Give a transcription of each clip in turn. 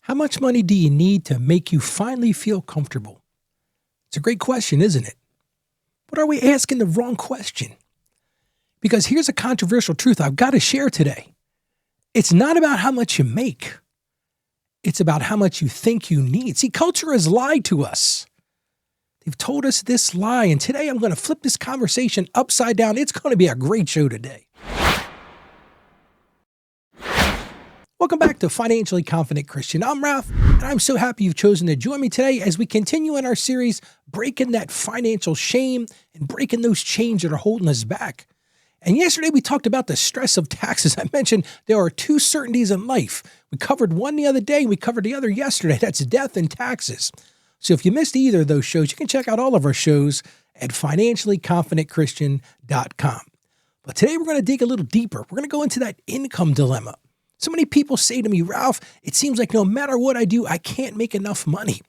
How much money do you need to make you finally feel comfortable? It's a great question, isn't it? But are we asking the wrong question? Because here's a controversial truth I've got to share today. It's not about how much you make. It's about how much you think you need. See, culture has lied to us. They've told us this lie, and today I'm going to flip this conversation upside down. It's going to be a great show today. Welcome back to Financially Confident Christian. I'm Ralph, and I'm so happy you've chosen to join me today as we continue in our series, breaking that financial shame and breaking those chains that are holding us back. And yesterday we talked about the stress of taxes. I mentioned there are two certainties in life. We covered one the other day, we covered the other yesterday. That's death and taxes. So if you missed either of those shows, you can check out all of our shows at financiallyconfidentchristian.com. But today we're going to dig a little deeper. We're going to go into that income dilemma. So many people say to me, Ralph, it seems like no matter what I do, I can't make enough money.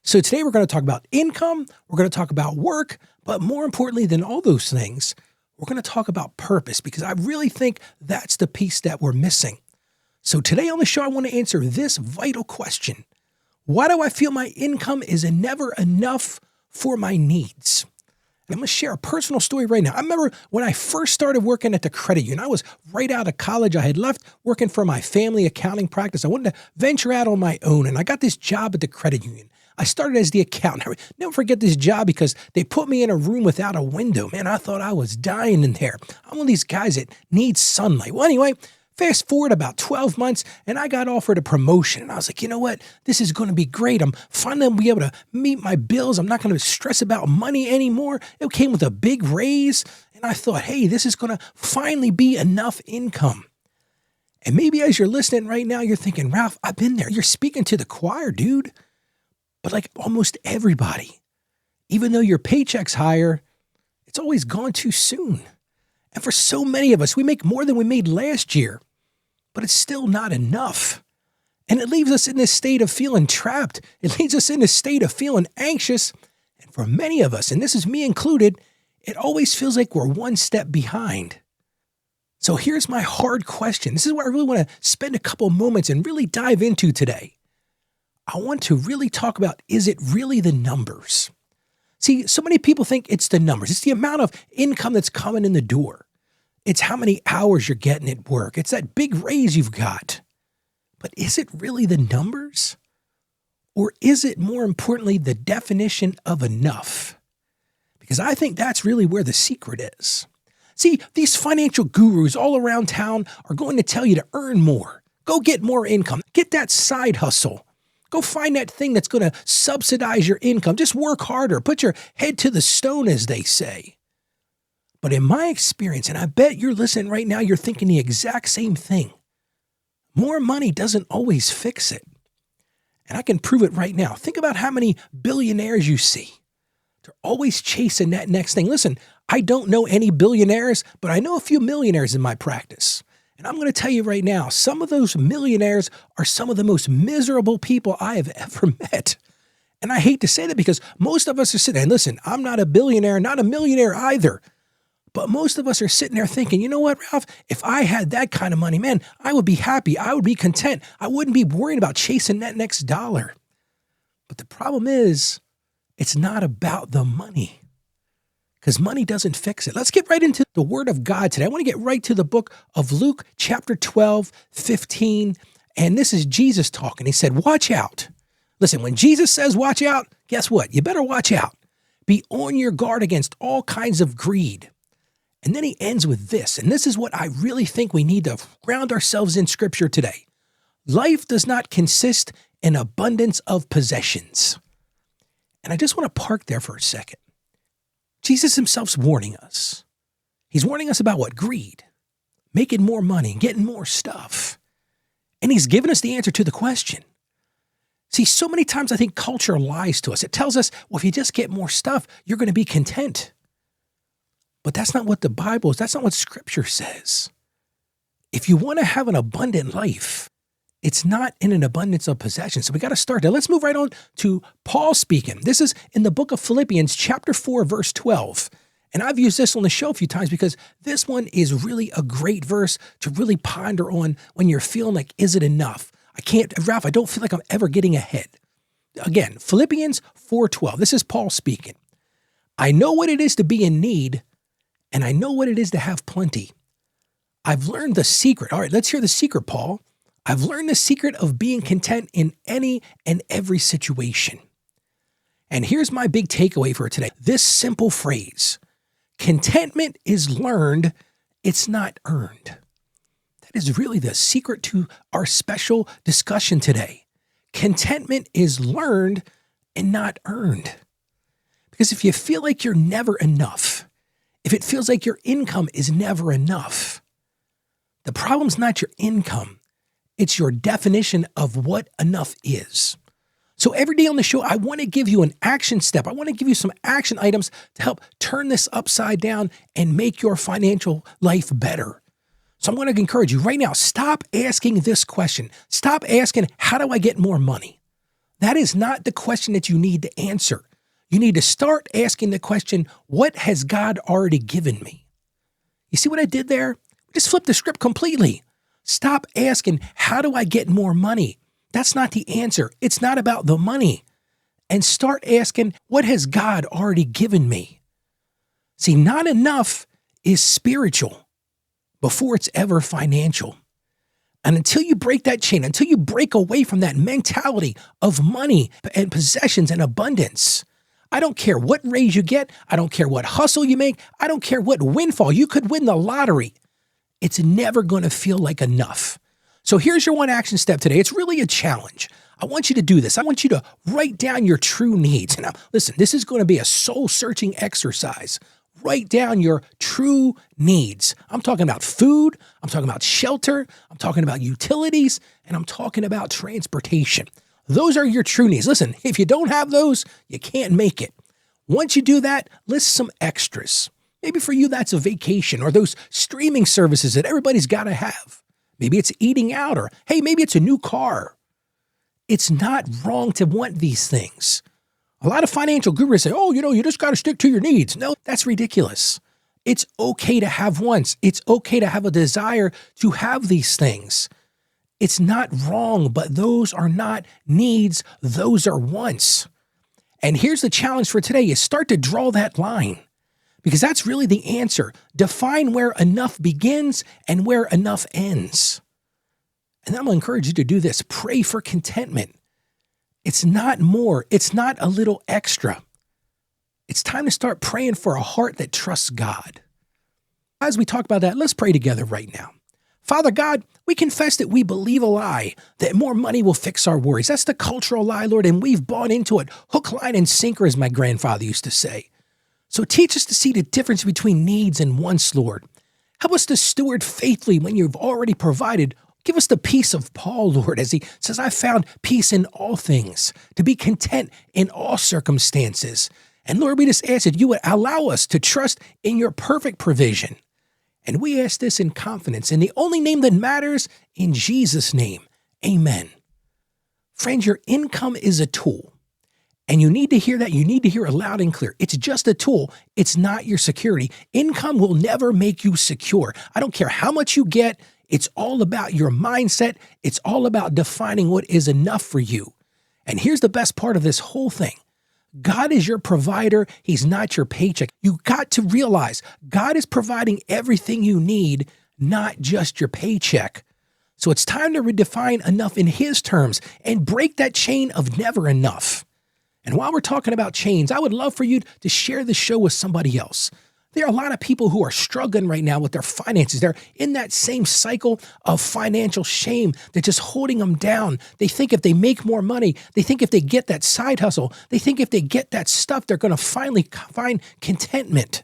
So today we're going to talk about income, we're going to talk about work, but more importantly than all those things, we're going to talk about purpose, because I really think that's the piece that we're missing. So today on the show, I want to answer this vital question. Why do I feel my income is never enough for my needs? And I'm going to share a personal story right now. I remember when I first started working at the credit union. I was right out of college. I had left working for my family accounting practice. I wanted to venture out on my own, and I got this job at the credit union. I started as the accountant. I never forget this job because they put me in a room without a window. Man, I thought I was dying in there. I'm one of these guys that needs sunlight. Well, anyway, fast forward about 12 months, and I got offered a promotion. And I was like, you know what? This is going to be great. I'm finally going to be able to meet my bills. I'm not going to stress about money anymore. It came with a big raise. And I thought, hey, this is going to finally be enough income. And maybe as you're listening right now, you're thinking, Ralph, I've been there. You're speaking to the choir, dude. But like almost everybody, even though your paycheck's higher, it's always gone too soon. And for so many of us, we make more than we made last year, but it's still not enough. And it leaves us in this state of feeling trapped. It leaves us in this state of feeling anxious. And for many of us, and this is me included, it always feels like we're one step behind. So here's my hard question. This is what I really want to spend a couple moments and really dive into today. I want to really talk about, is it really the numbers? See, so many people think it's the numbers. It's the amount of income that's coming in the door. It's how many hours you're getting at work. It's that big raise you've got. But is it really the numbers? Or is it, more importantly, the definition of enough? Because I think that's really where the secret is. See, these financial gurus all around town are going to tell you to earn more. Go get more income. Get that side hustle. Go find that thing that's going to subsidize your income. Just work harder. Put your head to the stone, as they say. But in my experience, and I bet you're listening right now, you're thinking the exact same thing. More money doesn't always fix it. And I can prove it right now. Think about how many billionaires you see. They're always chasing that next thing. Listen, I don't know any billionaires, but I know a few millionaires in my practice. And I'm going to tell you right now, some of those millionaires are some of the most miserable people I have ever met. And I hate to say that because most of us are sitting, and listen, I'm not a billionaire, not a millionaire either. But most of us are sitting there thinking, you know what, Ralph, if I had that kind of money, man, I would be happy. I would be content. I wouldn't be worried about chasing that next dollar. But the problem is, it's not about the money. Because money doesn't fix it. Let's get right into the Word of God today. I want to get right to the book of Luke, chapter 12, 15. And this is Jesus talking. He said, watch out. Listen, when Jesus says watch out, guess what? You better watch out. Be on your guard against all kinds of greed. And then he ends with this. And this is what I really think we need to ground ourselves in Scripture today. Life does not consist in abundance of possessions. And I just want to park there for a second. Jesus himself's warning us. He's warning us about what? Greed. Making more money, getting more stuff. And he's given us the answer to the question. See, so many times I think culture lies to us. It tells us, well, if you just get more stuff, you're going to be content. But that's not what the Bible is. That's not what Scripture says. If you want to have an abundant life, it's not in an abundance of possessions. So we got to start there. Let's move right on to Paul speaking. This is in the book of Philippians, chapter 4, verse 12. And I've used this on the show a few times because this one is really a great verse to really ponder on when you're feeling like, is it enough? Ralph, I don't feel like I'm ever getting ahead. Again, Philippians 4:12. This is Paul speaking. I know what it is to be in need, and I know what it is to have plenty. I've learned the secret. All right, let's hear the secret, Paul. I've learned the secret of being content in any and every situation. And here's my big takeaway for today. This simple phrase, contentment is learned, it's not earned. That is really the secret to our special discussion today. Contentment is learned and not earned. Because if you feel like you're never enough, if it feels like your income is never enough, the problem's not your income, it's your definition of what enough is. So every day on the show, I want to give you an action step. I want to give you some action items to help turn this upside down and make your financial life better. So I'm going to encourage you right now, stop asking this question. Stop asking, how do I get more money? That is not the question that you need to answer. You need to start asking the question, what has God already given me? You see what I did there? Just flip the script completely. Stop asking, how do I get more money? That's not the answer. It's not about the money. And start asking, what has God already given me? See, not enough is spiritual before it's ever financial. And until you break that chain, until you break away from that mentality of money and possessions and abundance, I don't care what raise you get. I don't care what hustle you make. I don't care what windfall. You could win the lottery. It's never going to feel like enough. So here's your one action step today. It's really a challenge. I want you to do this. I want you to write down your true needs. Now, listen, this is going to be a soul-searching exercise. Write down your true needs. I'm talking about food. I'm talking about shelter. I'm talking about utilities. And I'm talking about transportation. Those are your true needs. Listen, if you don't have those, you can't make it. Once you do that, list some extras. Maybe for you, that's a vacation or those streaming services that everybody's got to have. Maybe it's eating out or, hey, maybe it's a new car. It's not wrong to want these things. A lot of financial gurus say, oh, you just got to stick to your needs. No, that's ridiculous. It's okay to have wants. It's okay to have a desire to have these things. It's not wrong, but those are not needs. Those are wants. And here's the challenge for today is start to draw that line because that's really the answer. Define where enough begins and where enough ends. And then I'm going to encourage you to do this. Pray for contentment. It's not more. It's not a little extra. It's time to start praying for a heart that trusts God. As we talk about that, let's pray together right now. Father God, we confess that we believe a lie, that more money will fix our worries. That's the cultural lie, Lord, and we've bought into it. Hook, line, and sinker, as my grandfather used to say. So teach us to see the difference between needs and wants, Lord. Help us to steward faithfully when you've already provided. Give us the peace of Paul, Lord, as he says, I found peace in all things, to be content in all circumstances. And Lord, we just ask that you would allow us to trust in your perfect provision. And we ask this in confidence, in the only name that matters, in Jesus' name. Amen. Friends, your income is a tool. And you need to hear that. You need to hear it loud and clear. It's just a tool. It's not your security. Income will never make you secure. I don't care how much you get. It's all about your mindset. It's all about defining what is enough for you. And here's the best part of this whole thing. God is your provider. He's not your paycheck. You got to realize God is providing everything you need, not just your paycheck. So it's time to redefine enough in his terms and break that chain of never enough. And while we're talking about chains, I would love for you to share this show with somebody else. There are a lot of people who are struggling right now with their finances. They're in that same cycle of financial shame that's just holding them down. They think if they make more money, they think if they get that side hustle, they think if they get that stuff, they're going to finally find contentment.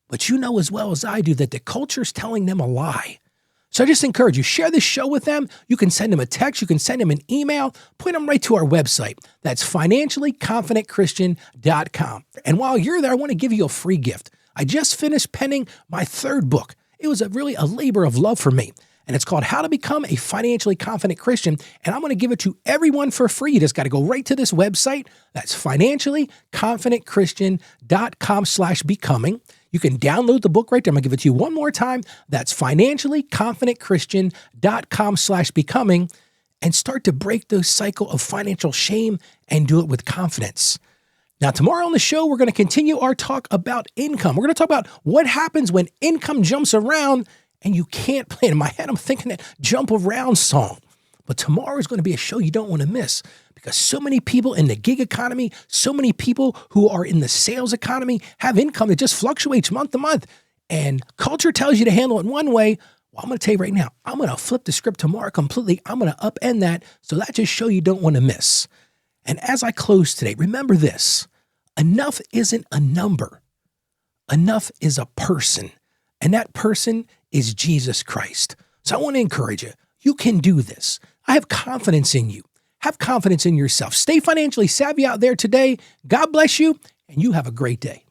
But you know as well as I do that the culture is telling them a lie. So I just encourage you, share this show with them. You can send them a text. You can send them an email. Point them right to our website. That's financiallyconfidentchristian.com. And while you're there, I want to give you a free gift. I just finished penning my third book. It was really a labor of love for me. And it's called How to Become a Financially Confident Christian. And I'm going to give it to everyone for free. You just got to go right to this website. That's financiallyconfidentchristian.com/becoming. You can download the book right there. I'm going to give it to you one more time. That's financiallyconfidentchristian.com/becoming. and start to break the cycle of financial shame and do it with confidence. Now, tomorrow on the show, we're going to continue our talk about income. We're going to talk about what happens when income jumps around and you can't plan. In my head, I'm thinking that jump around song. But tomorrow is going to be a show you don't want to miss because so many people in the gig economy, so many people who are in the sales economy have income that just fluctuates month to month. And culture tells you to handle it one way. Well, I'm going to tell you right now, I'm going to flip the script tomorrow completely. I'm going to upend that. So that's a show you don't want to miss. And as I close today, remember this. Enough isn't a number. Enough is a person. And that person is Jesus Christ. So I want to encourage you. You can do this. I have confidence in you. Have confidence in yourself. Stay financially savvy out there today. God bless you, and you have a great day.